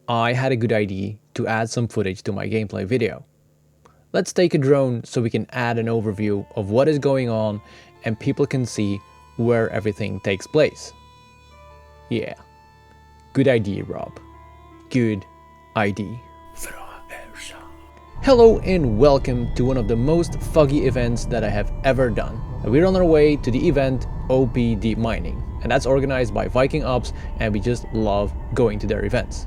I had a good idea to add some footage to my gameplay video. Let's take a drone so we can add an overview of what is going on and people can see where everything takes place. Yeah, good idea, Rob. Good idea. Hello and welcome to one of the most foggy events that I have ever done. We're on our way to the event OP Deep Mining, and that's organized by Viking Ops, and we just love going to their events.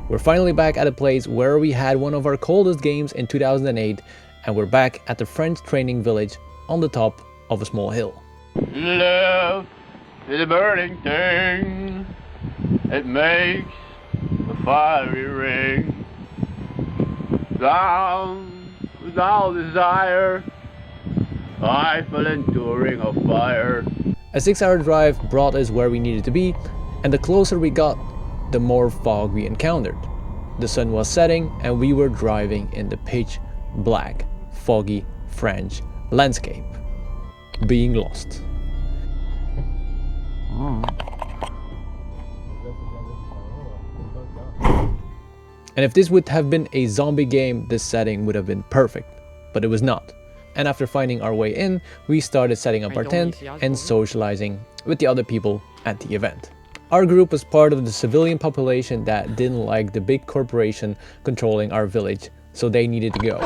We're finally back at a place where we had one of our coldest games in 2008, and we're back at the French training village on the top of a small hill. Love is a burning thing, it makes a fiery ring. Down without desire, I fell into a ring of fire. A 6-hour drive brought us where we needed to be, and the closer we got, the more fog we encountered. The sun was setting and we were driving in the pitch black, foggy French landscape, being lost. And if this would have been a zombie game, this setting would have been perfect, but it was not. And after finding our way in, we started setting up our tent and socializing with the other people at the event. Our group was part of the civilian population that didn't like the big corporation controlling our village, so they needed to go.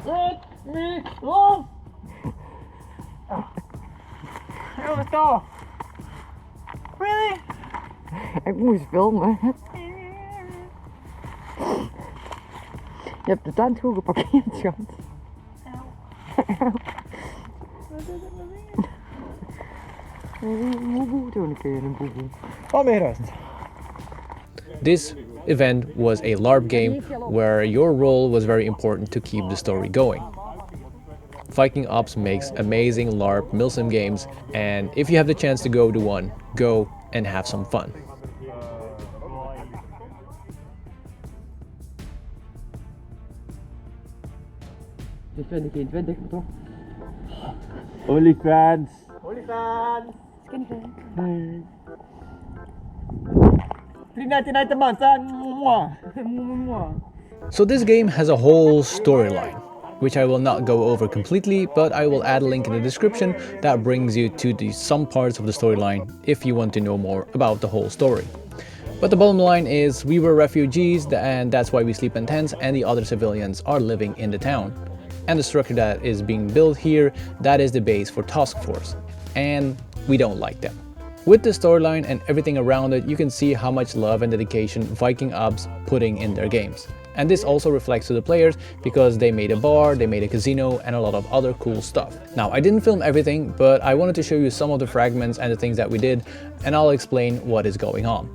Let me off! Really? Ik moest filmen. Je hebt de tent goed geparkeerd, schat. This event was a LARP game where your role was very important to keep the story going. Viking Ops makes amazing LARP Milsim games, and if you have the chance to go to one, go and have some fun. Dus 2021 toch? OnlyFans. OnlyFans! Skinny. $3.99 a month, huh? So this game has a whole storyline, which I will not go over completely, but I will add a link in the description that brings you to some parts of the storyline if you want to know more about the whole story. But the bottom line is we were refugees, and that's why we sleep in tents, and the other civilians are living in the town. And the structure that is being built here, that is the base for Task Force, and we don't like them. With the storyline and everything around it, you can see how much love and dedication Viking Ops putting in their games. And this also reflects to the players because they made a bar, they made a casino, and a lot of other cool stuff. Now, I didn't film everything, but I wanted to show you some of the fragments and the things that we did, and I'll explain what is going on.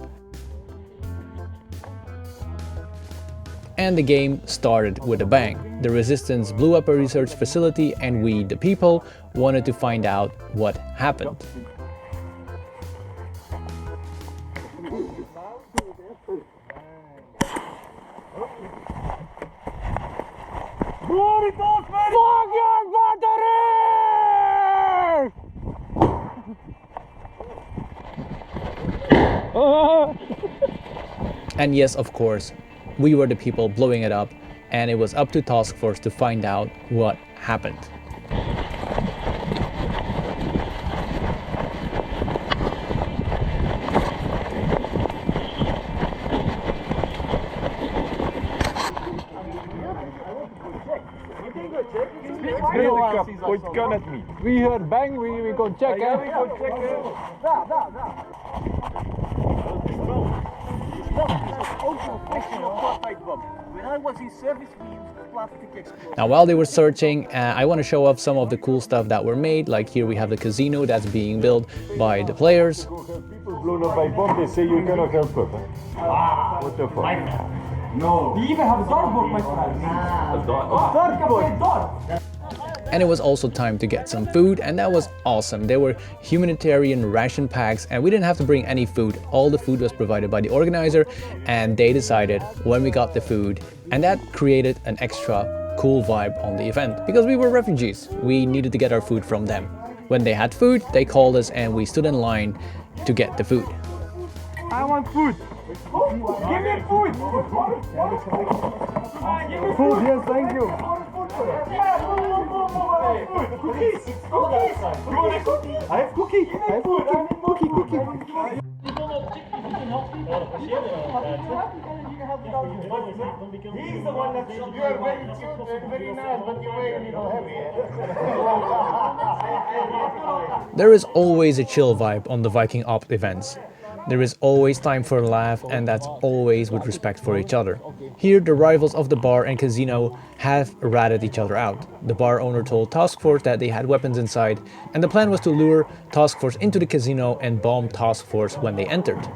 And the game started with a bang. The resistance blew up a research facility, and we, the people, wanted to find out what happened. And yes, of course, we were the people blowing it up, and it was up to Task Force to find out what happened. Point gun at me. We heard bang, we go check, Yeah, we go check it. When I was in service, we used plastic explosives. Now, while they were searching, I want to show off some of the cool stuff that were made. Like here we have the casino that's being built by the players. People blown up by bomb, they say you cannot help them. What the fuck? No. We even have a dartboard, my friend. A dartboard. And it was also time to get some food, and that was awesome. There were humanitarian ration packs, and we didn't have to bring any food. All the food was provided by the organizer, and they decided when we got the food, and that created an extra cool vibe on the event because we were refugees. We needed to get our food from them. When they had food, they called us and we stood in line to get the food. I want food. Give me food! Food, yes, thank you. Cookies! Cookies! You want a cookie? I have cookie! I have cookie! Cookie! He's the one that you are very cute and very nice, but you weigh a little heavy. There is always a chill vibe on the Viking Ops events. There is always time for a laugh, and that's always with respect for each other. Here, the rivals of the bar and casino have ratted each other out. The bar owner told Task Force that they had weapons inside, and the plan was to lure Task Force into the casino and bomb Task Force when they entered.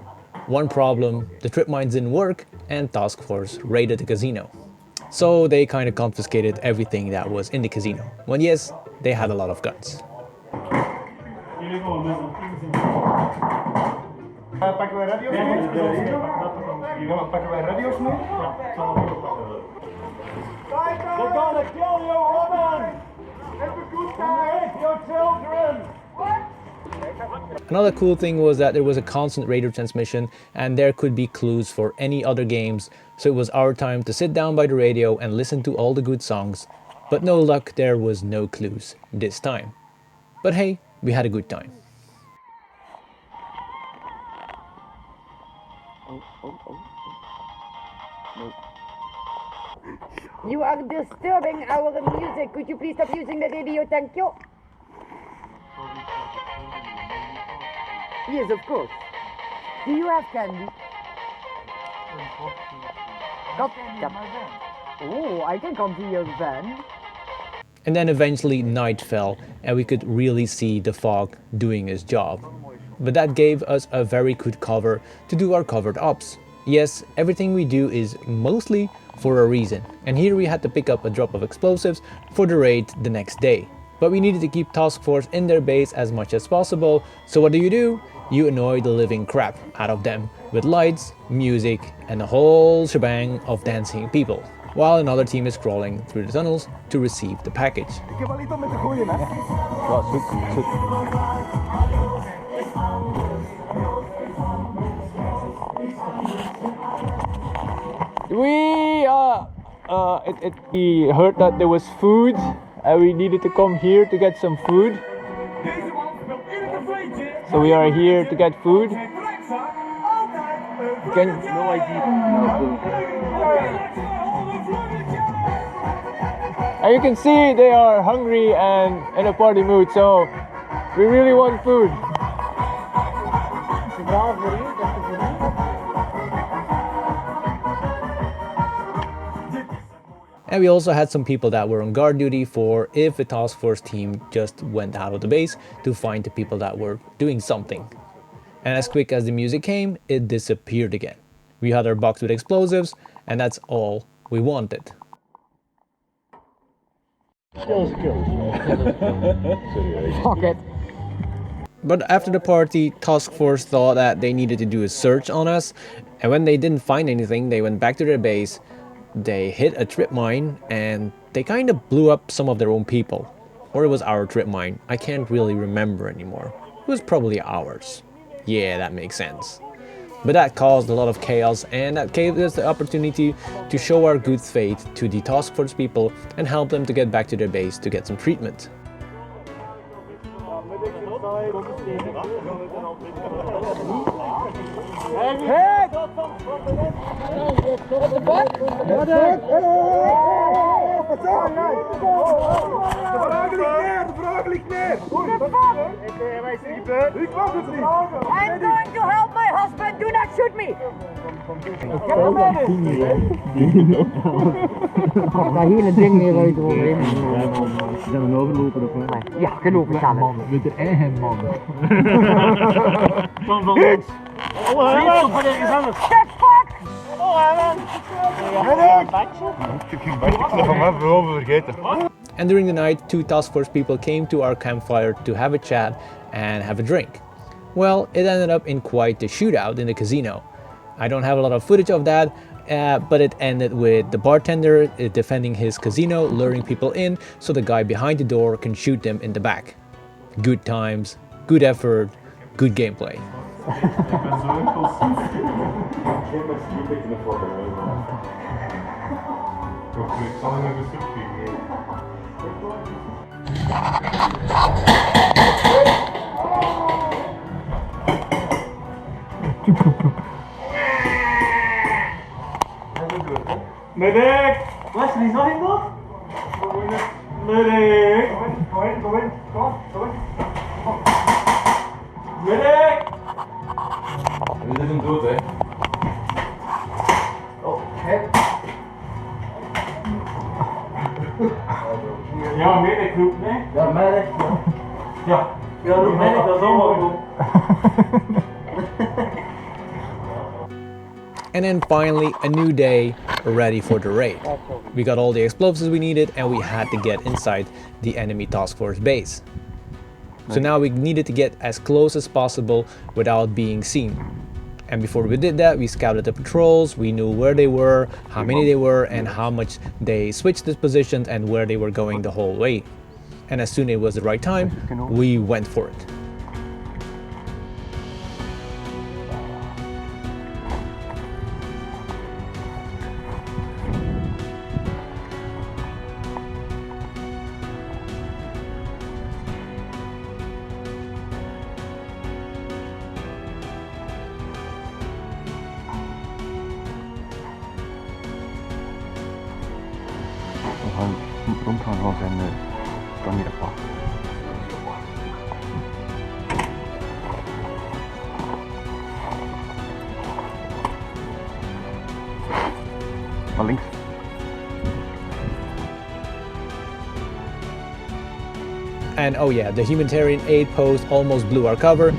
One problem, the trip mines didn't work, and Task Force raided the casino. So they kind of confiscated everything that was in the casino. When yes, they had a lot of guns. Pakken wij radio's mee? Pakken wij radio's mee? They're gonna kill you, woman! Have a good time with your children! Another cool thing was that there was a constant radio transmission and there could be clues for any other games, so it was our time to sit down by the radio and listen to all the good songs. But no luck, there was no clues this time. But hey, we had a good time. You are disturbing our music. Could you please stop using the radio? Thank you. Yes, of course. Do you have candy? Oh, I can come to your van. And then eventually night fell and we could really see the fog doing its job. But that gave us a very good cover to do our covered ops. Yes, everything we do is mostly for a reason, and here we had to pick up a drop of explosives for the raid the next day. But we needed to keep Task Force in their base as much as possible, so what do? You annoy the living crap out of them with lights, music, and a whole shebang of dancing people, while another team is crawling through the tunnels to receive the package. Ik heb wel iets met de goeie, hè? Ja, zoek. We heard that there was food and we needed to come here to get some food. So we are here to get food. No idea. And you can see they are hungry and in a party mood, so we really want food. And we also had some people that were on guard duty for if the task force team just went out of the base to find the people that were doing something. And as quick as the music came, it disappeared again. We had our box with explosives, and that's all we wanted. Fuck it. But after the party, task force thought that they needed to do a search on us, and when they didn't find anything, they went back to their base. They hit a trip mine and they kind of blew up some of their own people. Or it was our trip mine, I can't really remember anymore. It was probably ours. Yeah, that makes sense. But that caused a lot of chaos, and that gave us the opportunity to show our good faith to the task force people and help them to get back to their base to get some treatment. I'm going to help my husband. Do not shoot me. Daar hier een ding meer uit overheen. Zijn we overlopen of wat? Ja, genoeg samen. Met de eigen man. Van links. And during the night, 2 task force people came to our campfire to have a chat and have a drink. Well, it ended up in quite the shootout in the casino. I don't have a lot of footage of that, but it ended with the bartender defending his casino, luring people in so the guy behind the door can shoot them in the back. Good times, good effort, good gameplay. Ik ben zo impulsief. Ik ben sleepig in de foto. Ik zal hem even zoeken. Medic! Wesley, is nog iemand? Medic! Go in. Go in. Medic! Dit is een dood, hè? Oh, hè? Ja, medic roep, nee? Ja, medic, ja. Ja, roep medic, dat is allemaal goed. And then finally, a new day ready for the raid. We got all the explosives we needed and we had to get inside the enemy task force base. So now we needed to get as close as possible without being seen. And before we did that, we scouted the patrols, we knew where they were, how many they were, and how much they switched the positions and where they were going the whole way. And as soon as it was the right time, we went for it. Rondgaan van zijn camera. Naar links. And oh yeah, the humanitarian aid post almost blew our cover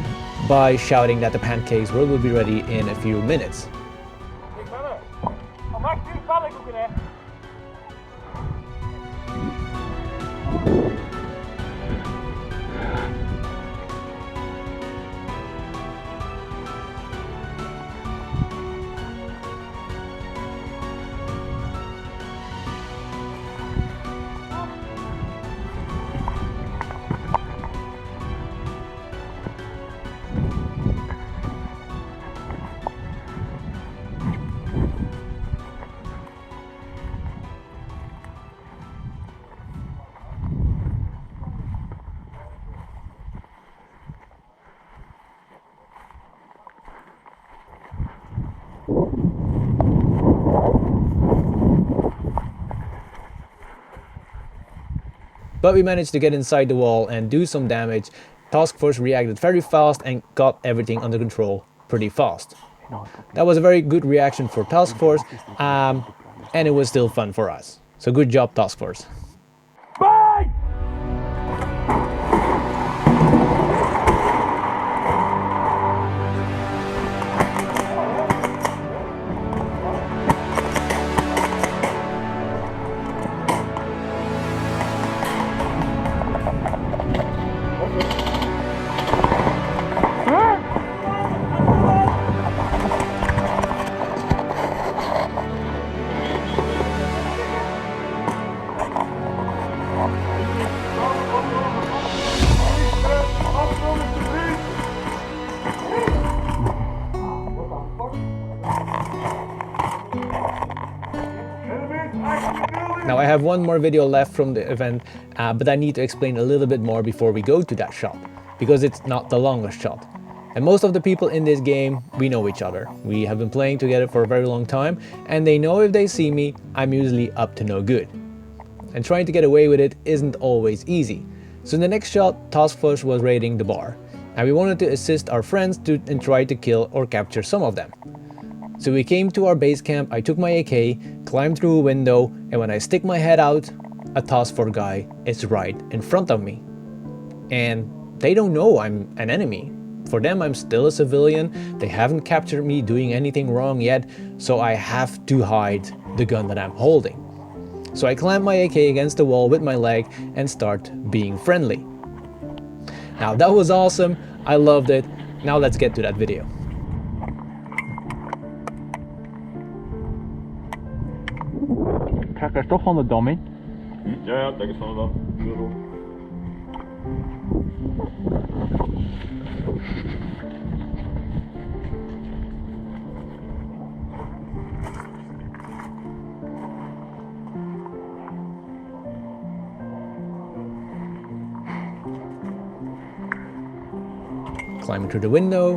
by shouting that the pancakes will be ready in a few minutes. But we managed to get inside the wall and do some damage. Task Force reacted very fast and got everything under control pretty fast. That was a very good reaction for Task Force, and it was still fun for us. So good job, Task Force. Bye! Now I have one more video left from the event, but I need to explain a little bit more before we go to that shot, because it's not the longest shot. And most of the people in this game, we know each other. We have been playing together for a very long time, and they know if they see me, I'm usually up to no good. And trying to get away with it isn't always easy. So in the next shot, Task Force was raiding the bar, and we wanted to assist our friends and try to kill or capture some of them. So we came to our base camp, I took my AK, climbed through a window, and when I stick my head out, a Task Force guy is right in front of me. And they don't know I'm an enemy. For them, I'm still a civilian, they haven't captured me doing anything wrong yet, so I have to hide the gun that I'm holding. So I clamp my AK against the wall with my leg and start being friendly. Now that was awesome, I loved it. Now let's get to that video. Trek er toch van de dam in. Ja, trek eens van de dam. Climbing through the window.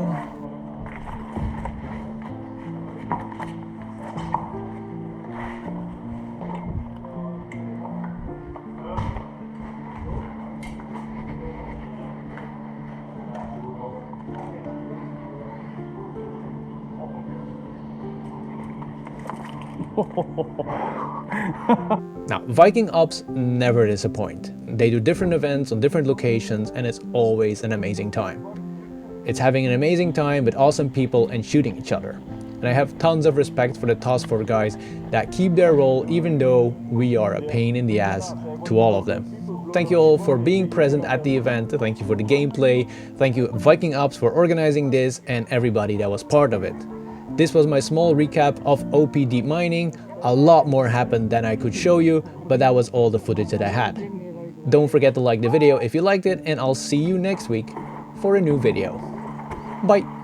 Now, Viking Ops never disappoint. They do different events on different locations and it's always an amazing time. It's having an amazing time with awesome people and shooting each other. And I have tons of respect for the task force guys that keep their role even though we are a pain in the ass to all of them. Thank you all for being present at the event. Thank you for the gameplay. Thank you Viking Ops for organizing this and everybody that was part of it. This was my small recap of OP deep mining. A lot more happened than I could show you, but that was all the footage that I had. Don't forget to like the video if you liked it, and I'll see you next week for a new video. Bye!